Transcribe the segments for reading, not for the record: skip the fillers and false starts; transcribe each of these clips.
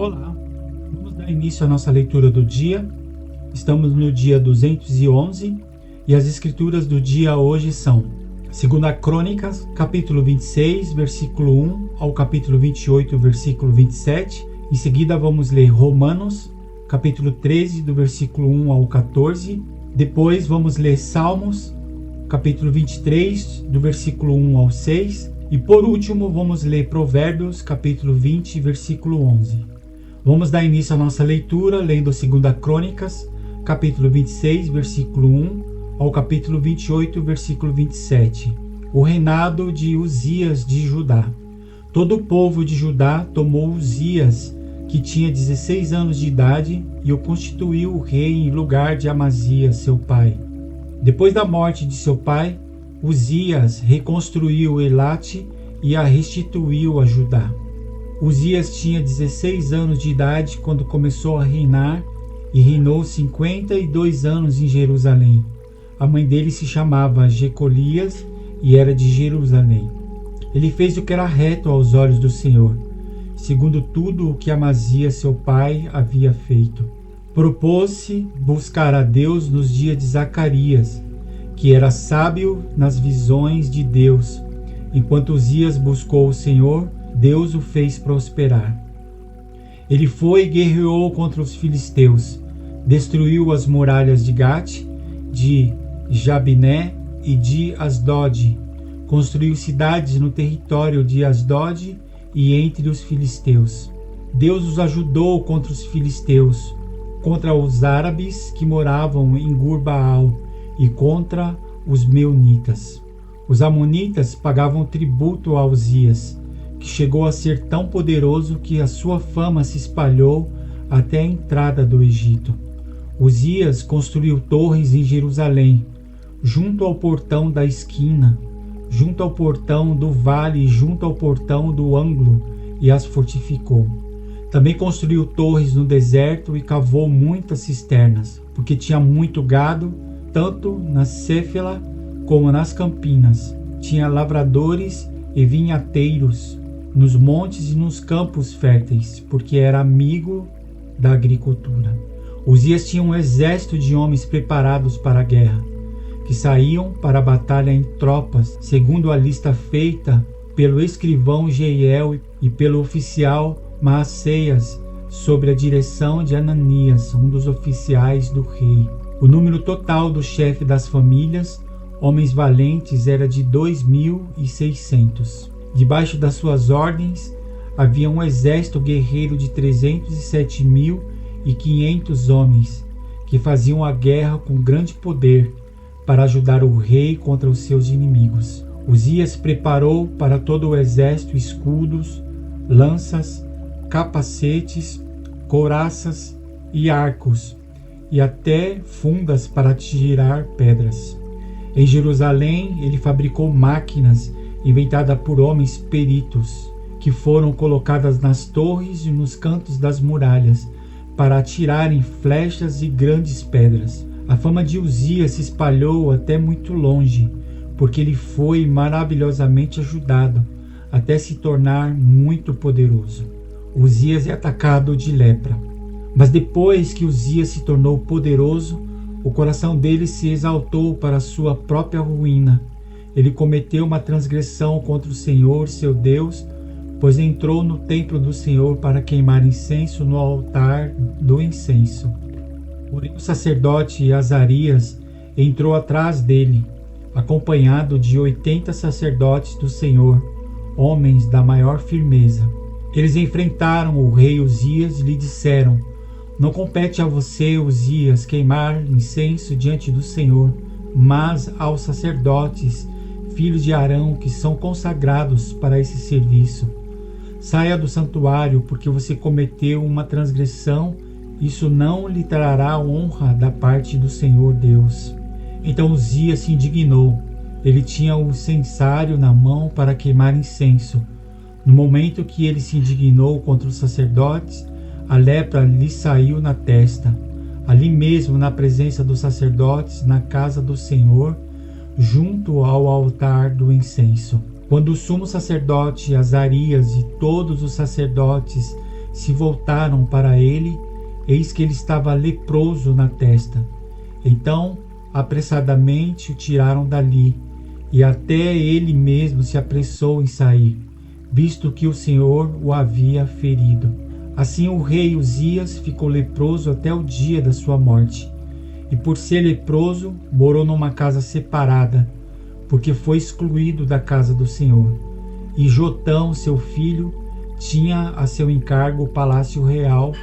Olá, vamos dar início à nossa leitura do dia. Estamos no dia 211 e as escrituras do dia hoje são 2 Crônicas, capítulo 26, versículo 1 ao capítulo 28, versículo 27. Em seguida vamos ler Romanos, capítulo 13, do versículo 1 ao 14. Depois vamos ler Salmos, capítulo 23, do versículo 1 ao 6. E por último vamos ler Provérbios, capítulo 20, versículo 11. Vamos dar início à nossa leitura lendo 2 Crônicas, capítulo 26, versículo 1 ao capítulo 28, versículo 27. O reinado de Uzias de Judá. Todo o povo de Judá tomou Uzias, que tinha 16 anos de idade, e o constituiu rei em lugar de Amazias, seu pai. Depois da morte de seu pai, Uzias reconstruiu Elate e a restituiu a Judá. Uzias tinha 16 anos de idade quando começou a reinar e reinou 52 anos em Jerusalém. A mãe dele se chamava Jecolias e era de Jerusalém. Ele fez o que era reto aos olhos do Senhor, segundo tudo o que Amazias, seu pai, havia feito. Propôs-se buscar a Deus nos dias de Zacarias, que era sábio nas visões de Deus. Enquanto Uzias buscou o Senhor, Deus o fez prosperar. Ele foi e guerreou contra os filisteus, destruiu as muralhas de Gate, de Jabiné e de Asdod, construiu cidades no território de Asdod e entre os filisteus. Deus os ajudou contra os filisteus, contra os árabes que moravam em Gur-Baal e contra os meunitas. Os amonitas pagavam tributo a Uzias, que chegou a ser tão poderoso que a sua fama se espalhou até a entrada do Egito. Uzias construiu torres em Jerusalém, junto ao portão da esquina, junto ao portão do vale e junto ao portão do ângulo, e as fortificou. Também construiu torres no deserto e cavou muitas cisternas, porque tinha muito gado, tanto na Céfela como nas campinas. Tinha lavradores e vinhateiros nos montes e nos campos férteis, porque era amigo da agricultura. Uzias tinha um exército de homens preparados para a guerra, que saíam para a batalha em tropas, segundo a lista feita pelo escrivão Jeiel e pelo oficial Maaceias, sob a direção de Ananias, um dos oficiais do rei. O número total do chefe das famílias, homens valentes, era de 2.600. Debaixo das suas ordens havia um exército guerreiro de 307.500 homens, que faziam a guerra com grande poder para ajudar o rei contra os seus inimigos. Uzias preparou para todo o exército escudos, lanças, capacetes, couraças e arcos, e até fundas para tirar pedras. Em Jerusalém, ele fabricou máquinas inventadas por homens peritos, que foram colocadas nas torres e nos cantos das muralhas, para atirarem flechas e grandes pedras. A fama de Uzias se espalhou até muito longe, porque ele foi maravilhosamente ajudado, até se tornar muito poderoso. Uzias é atacado de lepra. Mas depois que Uzias se tornou poderoso, o coração dele se exaltou para a sua própria ruína. Ele cometeu uma transgressão contra o Senhor, seu Deus, pois entrou no templo do Senhor para queimar incenso no altar do incenso. Porém, o sacerdote Azarias entrou atrás dele, acompanhado de 80 sacerdotes do Senhor, homens da maior firmeza. Eles enfrentaram o rei Uzias e lhe disseram: não compete a você, Uzias, queimar incenso diante do Senhor, mas aos sacerdotes, filhos de Arão, que são consagrados para esse serviço. Saia do santuário, porque você cometeu uma transgressão. Isso não lhe trará honra da parte do Senhor Deus. Então Uzias se indignou. Ele tinha o censário na mão para queimar incenso. No momento que ele se indignou contra os sacerdotes, a lepra lhe saiu na testa. Ali mesmo, na presença dos sacerdotes, na casa do Senhor, junto ao altar do incenso. Quando o sumo sacerdote Azarias e todos os sacerdotes se voltaram para ele, eis que ele estava leproso na testa. Então, apressadamente o tiraram dali, e até ele mesmo se apressou em sair, visto que o Senhor o havia ferido. Assim o rei Uzias ficou leproso até o dia da sua morte, e por ser leproso, morou numa casa separada, porque foi excluído da casa do Senhor. E Jotão, seu filho, tinha a seu encargo o palácio real,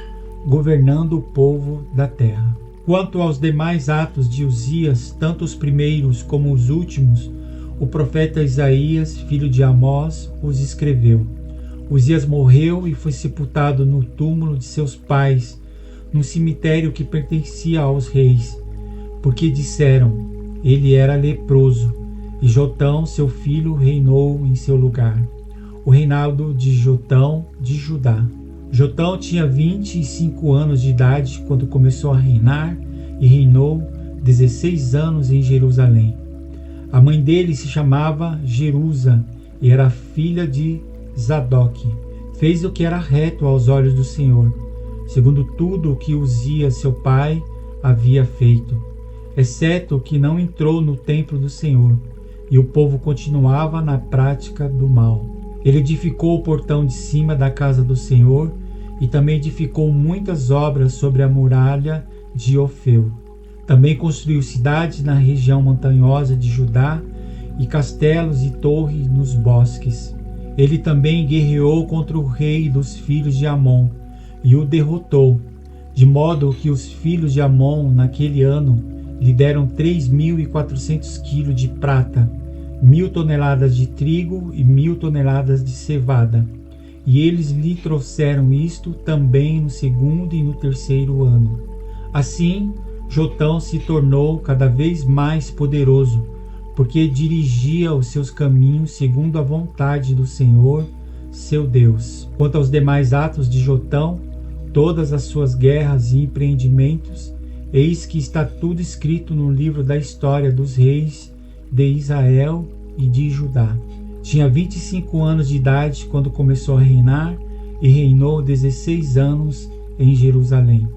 governando o povo da terra. Quanto aos demais atos de Uzias, tanto os primeiros como os últimos, o profeta Isaías, filho de Amós, os escreveu. Uzias morreu e foi sepultado no túmulo de seus pais, num cemitério que pertencia aos reis, porque disseram, ele era leproso, e Jotão, seu filho, reinou em seu lugar. O reinado de Jotão de Judá. Jotão tinha 25 anos de idade quando começou a reinar e reinou 16 anos em Jerusalém. A mãe dele se chamava Jerusa e era filha de Zadok. Fez o que era reto aos olhos do Senhor, segundo tudo o que Uzias, seu pai, havia feito, exceto que não entrou no templo do Senhor, e o povo continuava na prática do mal. Ele edificou o portão de cima da casa do Senhor e também edificou muitas obras sobre a muralha de Ofel. Também construiu cidades na região montanhosa de Judá e castelos e torres nos bosques. Ele também guerreou contra o rei dos filhos de Amon e o derrotou, de modo que os filhos de Amon naquele ano lhe deram 3.400 quilos de prata, 1.000 toneladas de trigo e 1.000 toneladas de cevada. E eles lhe trouxeram isto também no segundo e no terceiro ano. Assim, Jotão se tornou cada vez mais poderoso, porque dirigia os seus caminhos segundo a vontade do Senhor, seu Deus. Quanto aos demais atos de Jotão, todas as suas guerras e empreendimentos, eis que está tudo escrito no livro da história dos reis de Israel e de Judá. Tinha 25 anos de idade quando começou a reinar e reinou 16 anos em Jerusalém.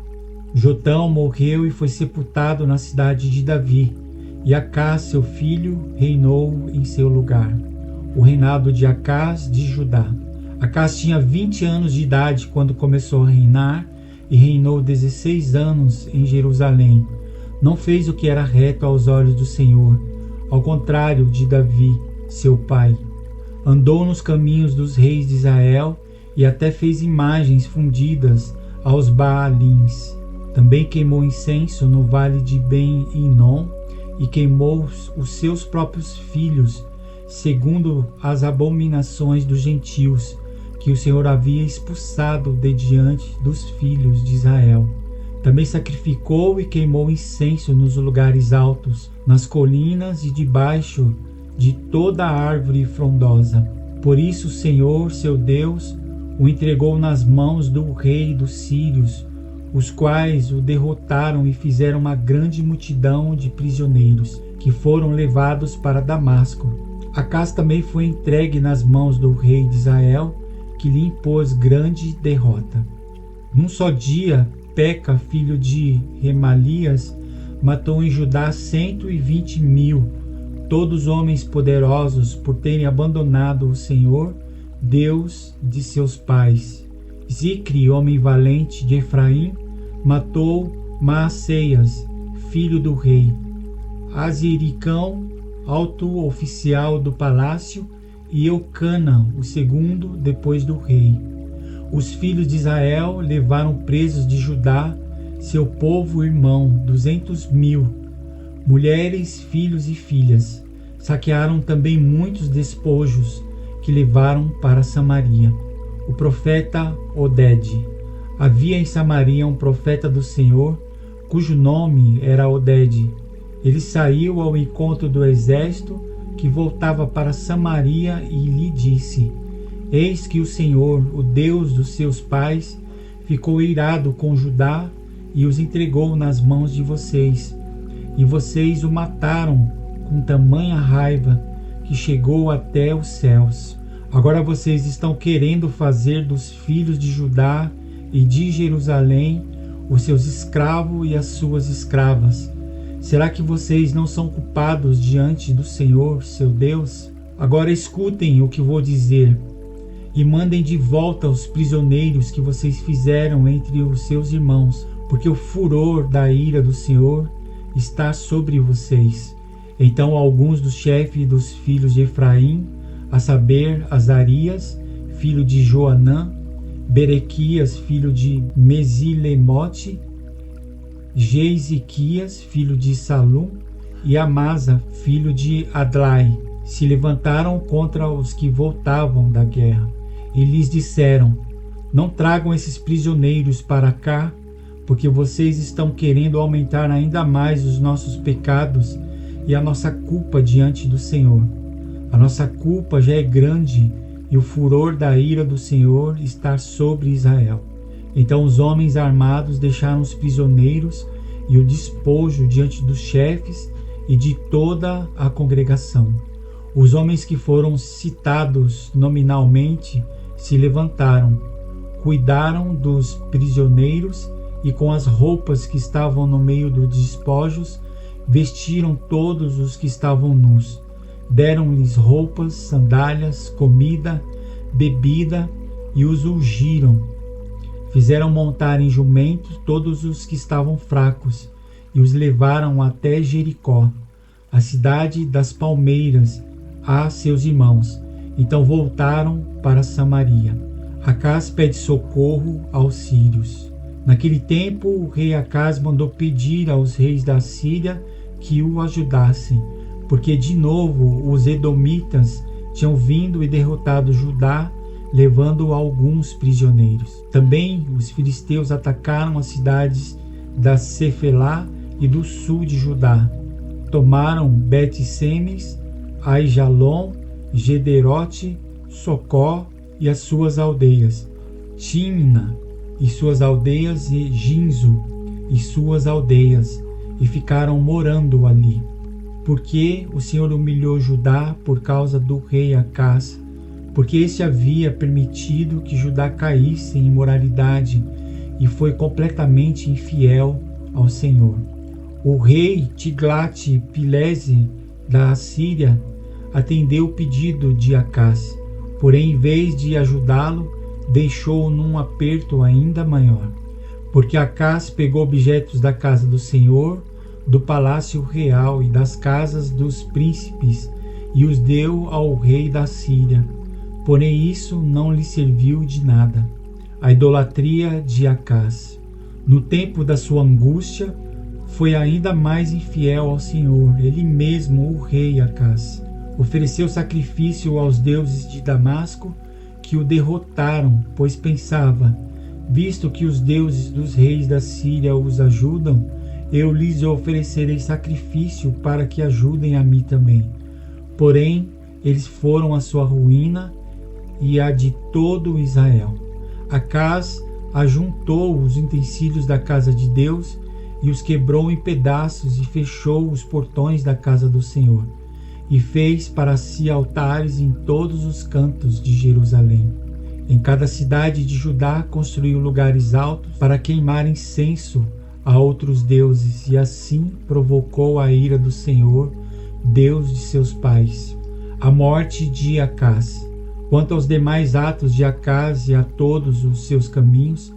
Jotão morreu e foi sepultado na cidade de Davi, e Acás, seu filho, reinou em seu lugar. O reinado de Acás de Judá. Acás tinha 20 anos de idade quando começou a reinar e reinou 16 anos em Jerusalém. Não fez o que era reto aos olhos do Senhor, ao contrário de Davi, seu pai. Andou nos caminhos dos reis de Israel e até fez imagens fundidas aos Baalins. Também queimou incenso no vale de Ben-Hinom e queimou os seus próprios filhos, segundo as abominações dos gentios, que o Senhor havia expulsado de diante dos filhos de Israel. Também sacrificou e queimou incenso nos lugares altos, nas colinas e debaixo de toda a árvore frondosa. Por isso o Senhor, seu Deus, o entregou nas mãos do rei dos sírios, os quais o derrotaram e fizeram uma grande multidão de prisioneiros, que foram levados para Damasco. Acás também foi entregue nas mãos do rei de Israel, que lhe impôs grande derrota. Num só dia, Peca, filho de Remalias, matou em Judá 120.000, todos homens poderosos por terem abandonado o Senhor, Deus de seus pais. Zicre, homem valente de Efraim, matou Maaceias, filho do rei. Aziricão, alto oficial do palácio, e Eucana, o segundo depois do rei. Os filhos de Israel levaram presos de Judá, seu povo irmão, 200.000, mulheres, filhos e filhas. Saquearam também muitos despojos que levaram para Samaria. O profeta Oded. Havia em Samaria um profeta do Senhor, cujo nome era Oded. Ele saiu ao encontro do exército que voltava para Samaria e lhe disse: Eis que o Senhor, o Deus dos seus pais, ficou irado com Judá e os entregou nas mãos de vocês. E vocês o mataram com tamanha raiva que chegou até os céus. Agora vocês estão querendo fazer dos filhos de Judá e de Jerusalém os seus escravos e as suas escravas. Será que vocês não são culpados diante do Senhor, seu Deus? Agora escutem o que vou dizer e mandem de volta os prisioneiros que vocês fizeram entre os seus irmãos, porque o furor da ira do Senhor está sobre vocês. Então alguns dos chefes dos filhos de Efraim, a saber, Azarias, filho de Joanã, Berequias, filho de Mesilemote, Geisiquias, filho de Salum, e Amasa, filho de Adlai, se levantaram contra os que voltavam da guerra, e lhes disseram: não tragam esses prisioneiros para cá, porque vocês estão querendo aumentar ainda mais os nossos pecados e a nossa culpa diante do Senhor. A nossa culpa já é grande e o furor da ira do Senhor está sobre Israel. Então os homens armados deixaram os prisioneiros e o despojo diante dos chefes e de toda a congregação. Os homens que foram citados nominalmente se levantaram, cuidaram dos prisioneiros e com as roupas que estavam no meio dos despojos, vestiram todos os que estavam nus. Deram-lhes roupas, sandálias, comida, bebida e os ungiram. Fizeram montar em jumentos todos os que estavam fracos e os levaram até Jericó, a cidade das palmeiras, a seus irmãos. Então voltaram para Samaria. Acás pede socorro aos sírios. Naquele tempo, o rei Acás mandou pedir aos reis da Síria que o ajudassem, porque de novo os edomitas tinham vindo e derrotado Judá, levando alguns prisioneiros. Também os filisteus atacaram as cidades da Cefelá e do sul de Judá. Tomaram Bet-Semes, Aijalon, Gederote, Socó e as suas aldeias, Timna e suas aldeias e Ginzo e suas aldeias, e ficaram morando ali. Porque o Senhor humilhou Judá por causa do rei Acás, porque este havia permitido que Judá caísse em imoralidade e foi completamente infiel ao Senhor. O rei Tiglat-Pilese da Assíria atendeu o pedido de Acás, porém, em vez de ajudá-lo, deixou-o num aperto ainda maior, porque Acás pegou objetos da casa do Senhor, do palácio real e das casas dos príncipes e os deu ao rei da Síria. Porém isso não lhe serviu de nada. A idolatria de Acás. No tempo da sua angústia, foi ainda mais infiel ao Senhor, ele mesmo, o rei Acás. Ofereceu sacrifício aos deuses de Damasco, que o derrotaram, pois pensava: visto que os deuses dos reis da Síria os ajudam, eu lhes oferecerei sacrifício para que ajudem a mim também. Porém, eles foram a sua ruína e a de todo Israel. Acás ajuntou os utensílios da casa de Deus e os quebrou em pedaços e fechou os portões da casa do Senhor. E fez para si altares em todos os cantos de Jerusalém. Em cada cidade de Judá construiu lugares altos para queimar incenso a outros deuses, e assim provocou a ira do Senhor, Deus de seus pais. A morte de Acás. Quanto aos demais atos de Acás e a todos os seus caminhos,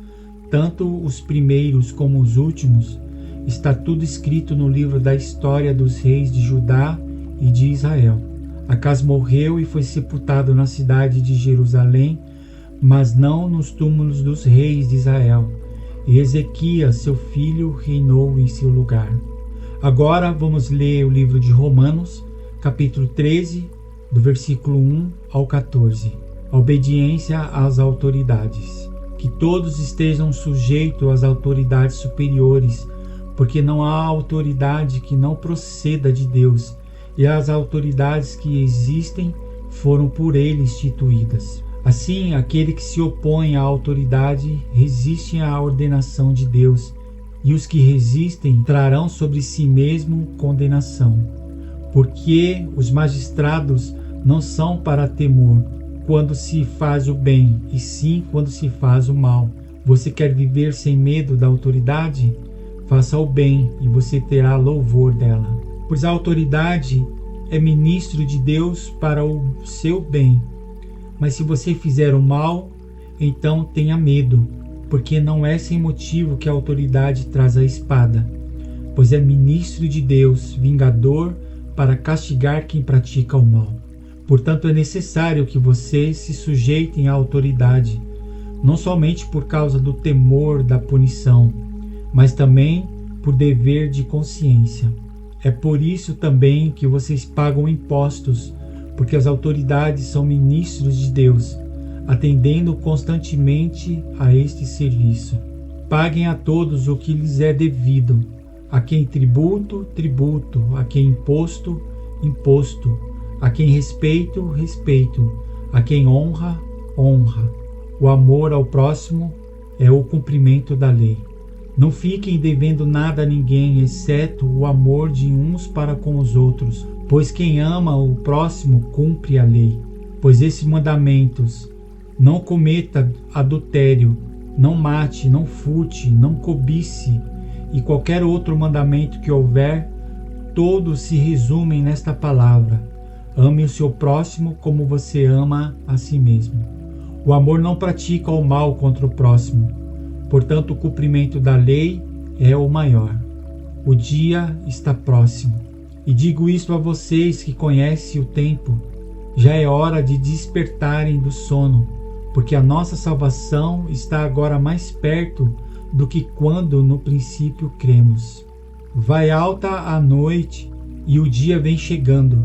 tanto os primeiros como os últimos, está tudo escrito no livro da história dos reis de Judá e de Israel. Acás morreu e foi sepultado na cidade de Jerusalém, mas não nos túmulos dos reis de Israel. E Ezequias, seu filho, reinou em seu lugar. Agora vamos ler o livro de Romanos, capítulo 13, do versículo 1 ao 14. A obediência às autoridades. Que todos estejam sujeitos às autoridades superiores, porque não há autoridade que não proceda de Deus, e as autoridades que existem foram por ele instituídas. Assim, aquele que se opõe à autoridade resiste à ordenação de Deus, e os que resistem trarão sobre si mesmo condenação. Porque os magistrados não são para temor quando se faz o bem, e sim quando se faz o mal. Você quer viver sem medo da autoridade? Faça o bem e você terá louvor dela. Pois a autoridade é ministro de Deus para o seu bem. Mas se você fizer o mal, então tenha medo, porque não é sem motivo que a autoridade traz a espada, pois é ministro de Deus, vingador, para castigar quem pratica o mal. Portanto, é necessário que vocês se sujeitem à autoridade, não somente por causa do temor da punição, mas também por dever de consciência. É por isso também que vocês pagam impostos, porque as autoridades são ministros de Deus, atendendo constantemente a este serviço. Paguem a todos o que lhes é devido, a quem tributo, tributo, a quem imposto, imposto, a quem respeito, respeito, a quem honra, honra. O amor ao próximo é o cumprimento da lei. Não fiquem devendo nada a ninguém, exceto o amor de uns para com os outros, pois quem ama o próximo cumpre a lei. Pois esses mandamentos: não cometa adultério, não mate, não furte, não cobice, e qualquer outro mandamento que houver, todos se resumem nesta palavra: ame o seu próximo como você ama a si mesmo. O amor não pratica o mal contra o próximo, portanto o cumprimento da lei é o maior. O dia está próximo. E digo isto a vocês que conhecem o tempo: já é hora de despertarem do sono, porque a nossa salvação está agora mais perto do que quando no princípio cremos. Vai alta a noite e o dia vem chegando.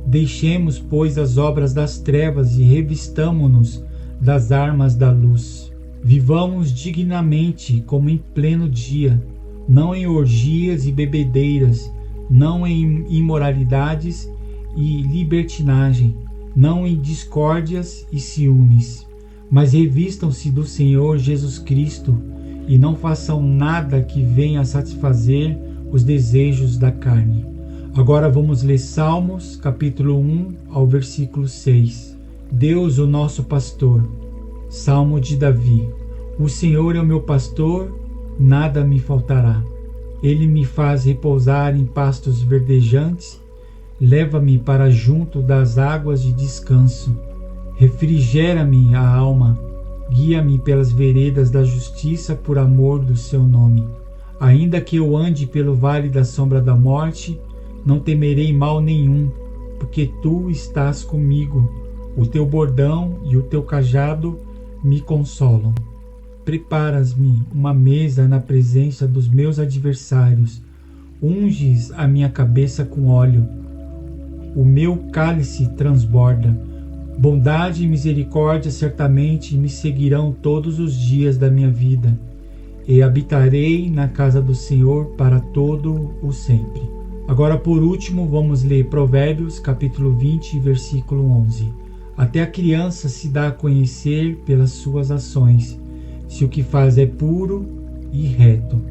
Deixemos, pois, as obras das trevas e revistamo-nos das armas da luz. Vivamos dignamente como em pleno dia, não em orgias e bebedeiras, não em imoralidades e libertinagem, não em discórdias e ciúmes, mas revistam-se do Senhor Jesus Cristo e não façam nada que venha a satisfazer os desejos da carne. Agora vamos ler Salmos, capítulo 1 ao versículo 6. Deus, o nosso pastor. Salmo de Davi. O Senhor é o meu pastor, nada me faltará. Ele me faz repousar em pastos verdejantes, leva-me para junto das águas de descanso. Refrigera-me a alma, guia-me pelas veredas da justiça por amor do seu nome. Ainda que eu ande pelo vale da sombra da morte, não temerei mal nenhum, porque tu estás comigo. O teu bordão e o teu cajado me consolam. Preparas-me uma mesa na presença dos meus adversários. Unges a minha cabeça com óleo. O meu cálice transborda. Bondade e misericórdia certamente me seguirão todos os dias da minha vida, e habitarei na casa do Senhor para todo o sempre. Agora, por último, vamos ler Provérbios, capítulo 20, versículo 11. Até a criança se dá a conhecer pelas suas ações, se o que faz é puro e reto.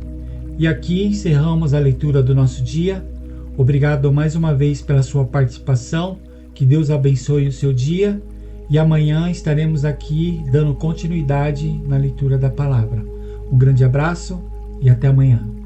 E aqui encerramos a leitura do nosso dia. Obrigado mais uma vez pela sua participação. Que Deus abençoe o seu dia. E amanhã estaremos aqui dando continuidade na leitura da palavra. Um grande abraço e até amanhã.